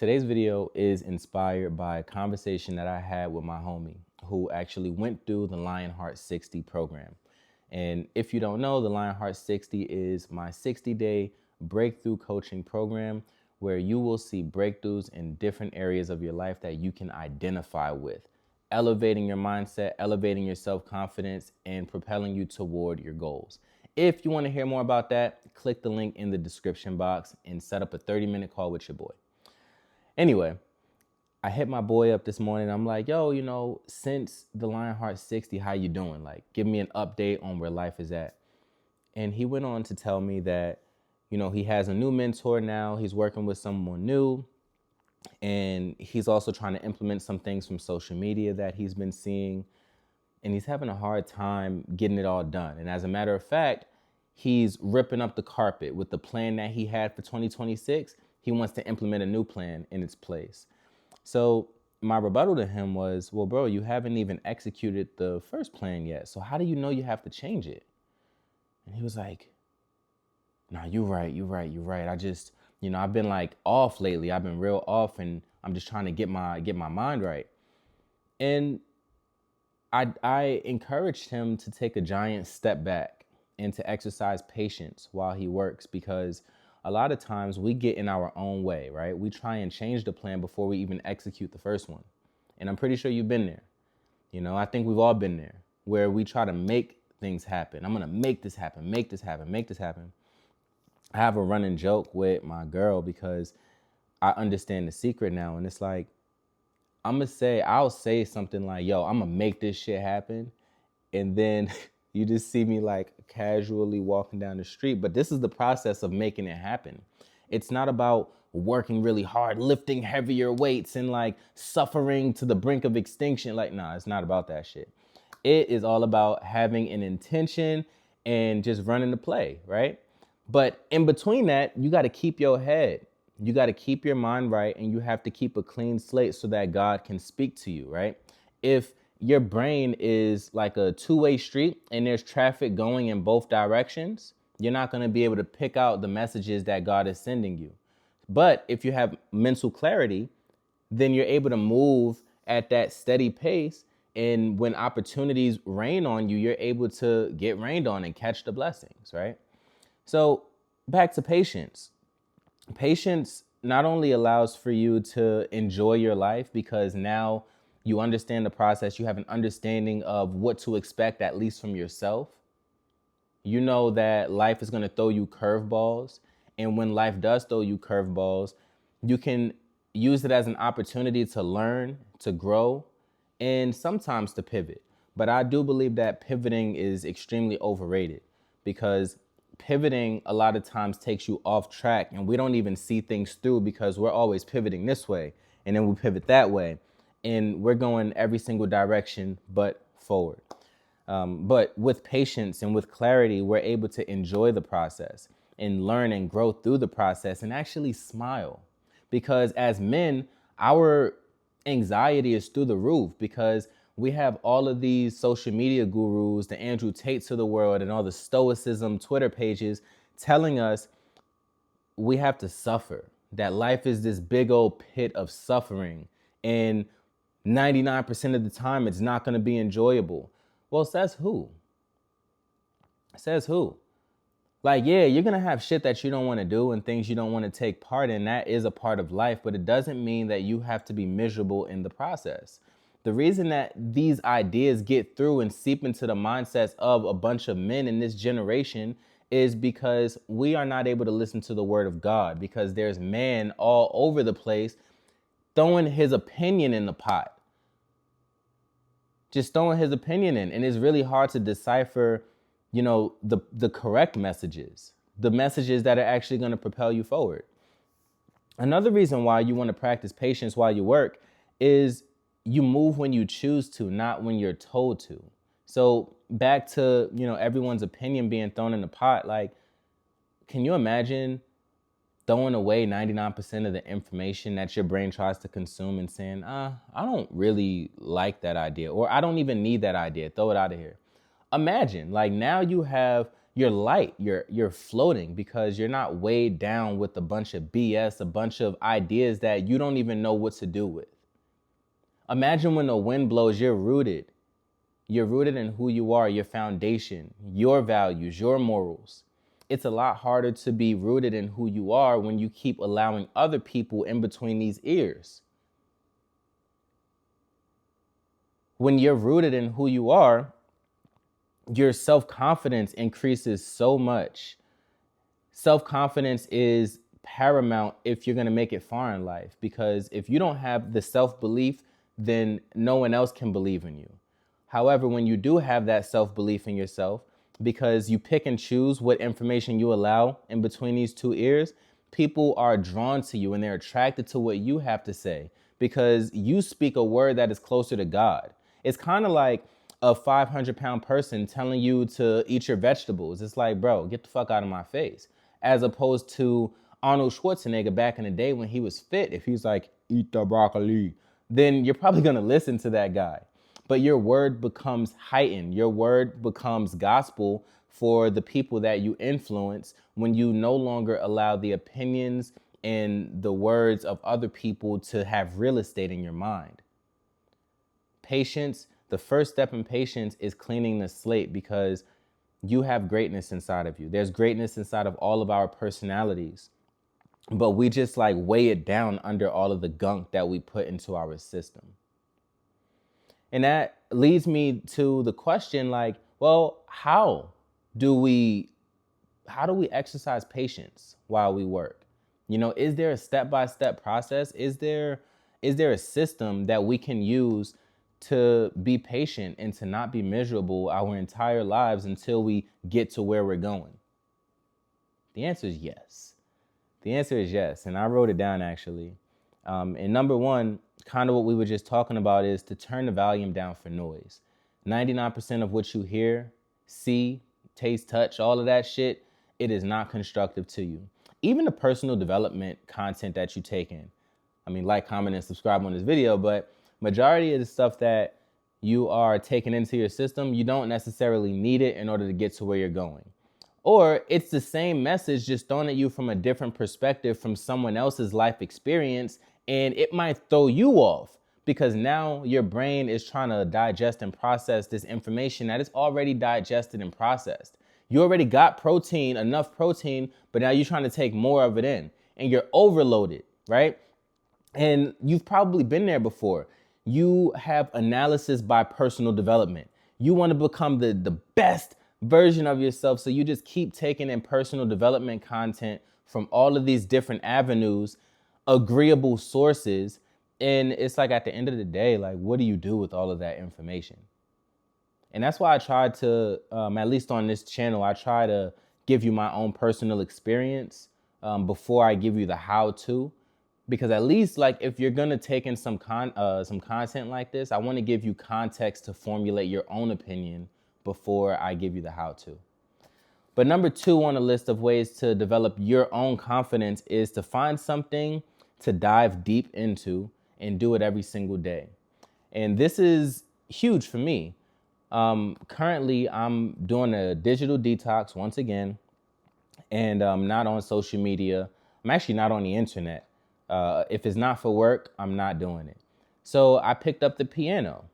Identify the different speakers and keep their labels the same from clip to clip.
Speaker 1: Today's video is inspired by a conversation that I had with my homie who actually went through the Lionheart 60 program. And if you don't know, the Lionheart 60 is my 60-day breakthrough coaching program where you will see breakthroughs in different areas of your life that you can identify with, elevating your mindset, elevating your self-confidence, and propelling you toward your goals. If you want to hear more about that, click the link in the description box and set up a 30-minute call with your boy. Anyway, I hit my boy up this morning. I'm like, yo, since the Lionheart 60, how you doing? Like, give me an update on where life is at. And he went on to tell me that, he has a new mentor now. He's working with someone new. And he's also trying to implement some things from social media that he's been seeing. And he's having a hard time getting it all done. And as a matter of fact, he's ripping up the carpet with the plan that he had for 2026. He wants to implement a new plan in its place. So my rebuttal to him was, well, bro, you haven't even executed the first plan yet. So how do you know you have to change it? And he was like, nah, you're right. I just, I've been like off lately. I've been real off and I'm just trying to get my mind right. And I encouraged him to take a giant step back and to exercise patience while he works, because a lot of times we get in our own way, right? We try and change the plan before we even execute the first one. And I'm pretty sure you've been there. I think we've all been there where we try to make things happen. I'm going to make this happen, make this happen, make this happen. I have a running joke with my girl because I understand the secret now. And it's like, I'll say something like, yo, I'm going to make this shit happen. And then you just see me like casually walking down the street. But this is the process of making it happen. It's not about working really hard, lifting heavier weights and like suffering to the brink of extinction. Like, nah, it's not about that shit. It is all about having an intention and just running the play, right? But in between that, you got to keep your head. You got to keep your mind right, and you have to keep a clean slate so that God can speak to you, right? If your brain is like a two-way street and there's traffic going in both directions, you're not going to be able to pick out the messages that God is sending you. But if you have mental clarity, then you're able to move at that steady pace. And when opportunities rain on you, you're able to get rained on and catch the blessings, right? So back to patience. Patience not only allows for you to enjoy your life because now you understand the process, you have an understanding of what to expect, at least from yourself. You know that life is going to throw you curveballs. And when life does throw you curveballs, you can use it as an opportunity to learn, to grow, and sometimes to pivot. But I do believe that pivoting is extremely overrated because pivoting a lot of times takes you off track and we don't even see things through because we're always pivoting this way and then we pivot that way and we're going every single direction but forward. But with patience and with clarity, we're able to enjoy the process and learn and grow through the process and actually smile, because as men, our anxiety is through the roof because we have all of these social media gurus, the Andrew Tates of the world and all the stoicism Twitter pages telling us we have to suffer, that life is this big old pit of suffering and 99% of the time it's not going to be enjoyable. Well, says who? Says who? Like, yeah, you're going to have shit that you don't want to do and things you don't want to take part in. That is a part of life, but it doesn't mean that you have to be miserable in the process. The reason that these ideas get through and seep into the mindsets of a bunch of men in this generation is because we are not able to listen to the word of God, because there's man all over the place throwing his opinion in the pot. Just throwing his opinion in. And it's really hard to decipher, the correct messages, the messages that are actually going to propel you forward. Another reason why you want to practice patience while you work is you move when you choose to, not when you're told to. So back to, everyone's opinion being thrown in the pot. Like, can you imagine throwing away 99% of the information that your brain tries to consume and saying, I don't really like that idea, or I don't even need that idea. Throw it out of here. Imagine, like, now you have you're light, you're floating because you're not weighed down with a bunch of BS, a bunch of ideas that you don't even know what to do with. Imagine when the wind blows, you're rooted. You're rooted in who you are, your foundation, your values, your morals. It's a lot harder to be rooted in who you are when you keep allowing other people in between these ears. When you're rooted in who you are, your self-confidence increases so much. Self-confidence is paramount if you're going to make it far in life, because if you don't have the self-belief, then no one else can believe in you. However, when you do have that self-belief in yourself, because you pick and choose what information you allow in between these two ears, people are drawn to you and they're attracted to what you have to say because you speak a word that is closer to God. It's kind of like a 500-pound person telling you to eat your vegetables. It's like, bro, get the fuck out of my face. As opposed to Arnold Schwarzenegger back in the day when he was fit, if he's like, eat the broccoli, then you're probably gonna listen to that guy. But your word becomes heightened. Your word becomes gospel for the people that you influence when you no longer allow the opinions and the words of other people to have real estate in your mind. Patience, the first step in patience is cleaning the slate, because you have greatness inside of you. There's greatness inside of all of our personalities, but we just like weigh it down under all of the gunk that we put into our system. And that leads me to the question, like, well, how do we exercise patience while we work? You know, is there a step-by-step process? Is there a system that we can use to be patient and to not be miserable our entire lives until we get to where we're going? The answer is yes. The answer is yes. And I wrote it down, actually. And number one, kind of what we were just talking about, is to turn the volume down for noise. 99% of what you hear, see, taste, touch, all of that shit, it is not constructive to you. Even the personal development content that you take in. I mean, like, comment, and subscribe on this video, but majority of the stuff that you are taking into your system, you don't necessarily need it in order to get to where you're going. Or it's the same message just thrown at you from a different perspective from someone else's life experience, and it might throw you off because now your brain is trying to digest and process this information that is already digested and processed. You already got protein, enough protein, but now you're trying to take more of it in and you're overloaded, right? And you've probably been there before. You have analysis by personal development. You want to become the best version of yourself. So you just keep taking in personal development content from all of these different avenues, agreeable sources. And it's like, at the end of the day, like, what do you do with all of that information? And that's why I try to, at least on this channel, I try to give you my own personal experience before I give you the how-to. Because at least, like, if you're gonna take in some content like this, I want to give you context to formulate your own opinion before I give you the how-to. But number two on the list of ways to develop your own confidence is to find something to dive deep into and do it every single day. And this is huge for me. Currently, I'm doing a digital detox once again, and I'm not on social media. I'm actually not on the internet. If it's not for work, I'm not doing it. So I picked up the piano,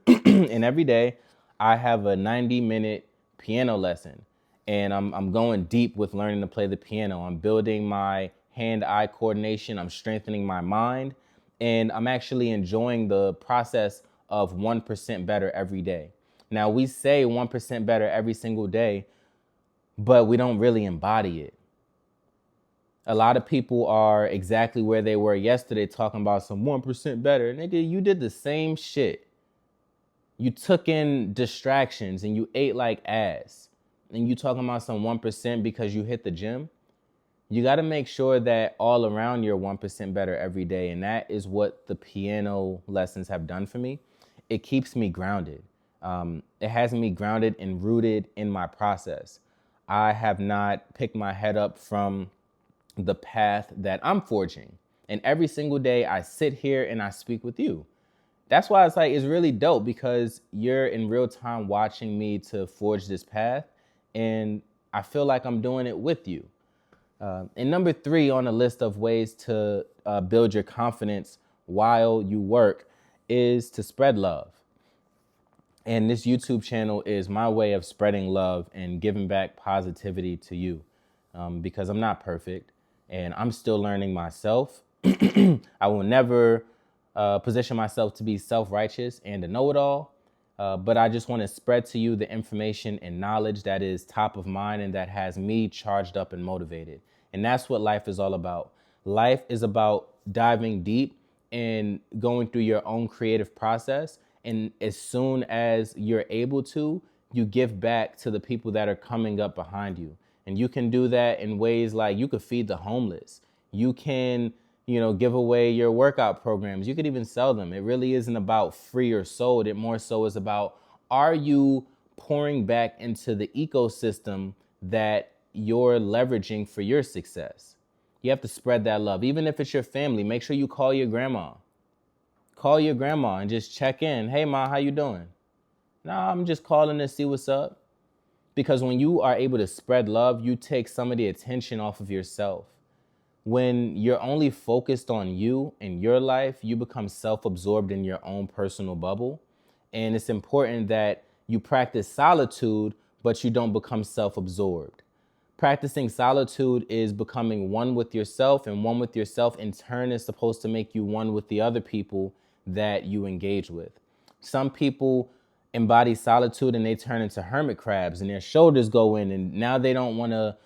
Speaker 1: and every day I have a 90-minute piano lesson, and I'm going deep with learning to play the piano. I'm building my hand-eye coordination. I'm strengthening my mind, and I'm actually enjoying the process of 1% better every day. Now, we say 1% better every single day, but we don't really embody it. A lot of people are exactly where they were yesterday, talking about some 1% better. Nigga, you did the same shit. You took in distractions and you ate like ass. And you talking about some 1% because you hit the gym. You got to make sure that all around you're 1% better every day. And that is what the piano lessons have done for me. It keeps me grounded. It has me grounded and rooted in my process. I have not picked my head up from the path that I'm forging. And every single day I sit here and I speak with you. That's why it's really dope, because you're in real time watching me to forge this path. And I feel like I'm doing it with you. And number 3 on the list of ways to build your confidence while you work is to spread love. And this YouTube channel is my way of spreading love and giving back positivity to you, because I'm not perfect and I'm still learning myself. I will never position myself to be self-righteous and a know-it-all, but I just want to spread to you the information and knowledge that is top of mind and that has me charged up and motivated. And that's what life is all about. Life is about diving deep and going through your own creative process. And as soon as you're able to, you give back to the people that are coming up behind you. And you can do that in ways like you could feed the homeless. You can, give away your workout programs. You could even sell them. It really isn't about free or sold. It more so is about, are you pouring back into the ecosystem that you're leveraging for your success? You have to spread that love. Even if it's your family, make sure you call your grandma. Call your grandma and just check in. Hey, Ma, how you doing? Nah, I'm just calling to see what's up. Because when you are able to spread love, you take some of the attention off of yourself. When you're only focused on you and your life, you become self-absorbed in your own personal bubble. And it's important that you practice solitude, but you don't become self-absorbed. Practicing solitude is becoming one with yourself, and one with yourself in turn is supposed to make you one with the other people that you engage with. Some people embody solitude and they turn into hermit crabs and their shoulders go in and now they don't want to,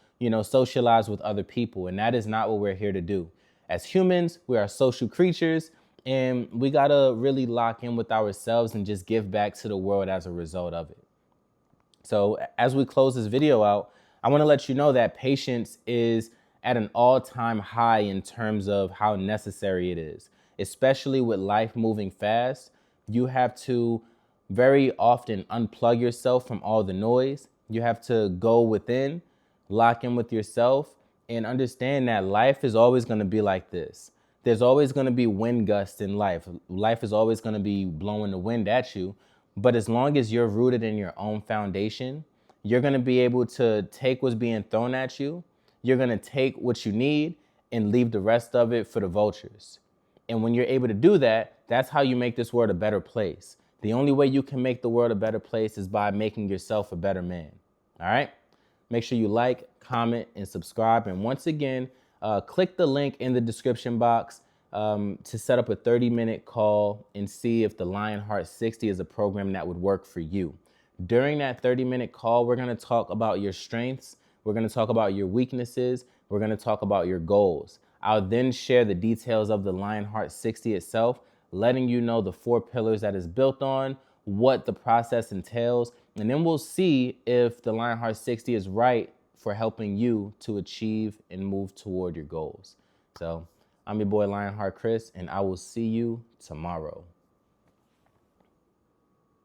Speaker 1: socialize with other people. And that is not what we're here to do. As humans, we are social creatures and we got to really lock in with ourselves and just give back to the world as a result of it. So as we close this video out, I want to let you know that patience is at an all-time high in terms of how necessary it is, especially with life moving fast. You have to very often unplug yourself from all the noise. You have to go within, lock in with yourself, and understand that life is always going to be like this. There's always going to be wind gusts in life. Life is always going to be blowing the wind at you. But as long as you're rooted in your own foundation, you're going to be able to take what's being thrown at you. You're going to take what you need and leave the rest of it for the vultures. And when you're able to do that, that's how you make this world a better place. The only way you can make the world a better place is by making yourself a better man. All right? Make sure you like, comment, and subscribe. And once again, click the link in the description box to set up a 30-minute call and see if the Lionheart 60 is a program that would work for you. During that 30-minute call, we're going to talk about your strengths. We're going to talk about your weaknesses. We're going to talk about your goals. I'll then share the details of the Lionheart 60 itself, letting you know the 4 pillars that it's built on, what the process entails, and then we'll see if the Lionheart 60 is right for helping you to achieve and move toward your goals. So I'm your boy Lionheart Chris, and I will see you tomorrow.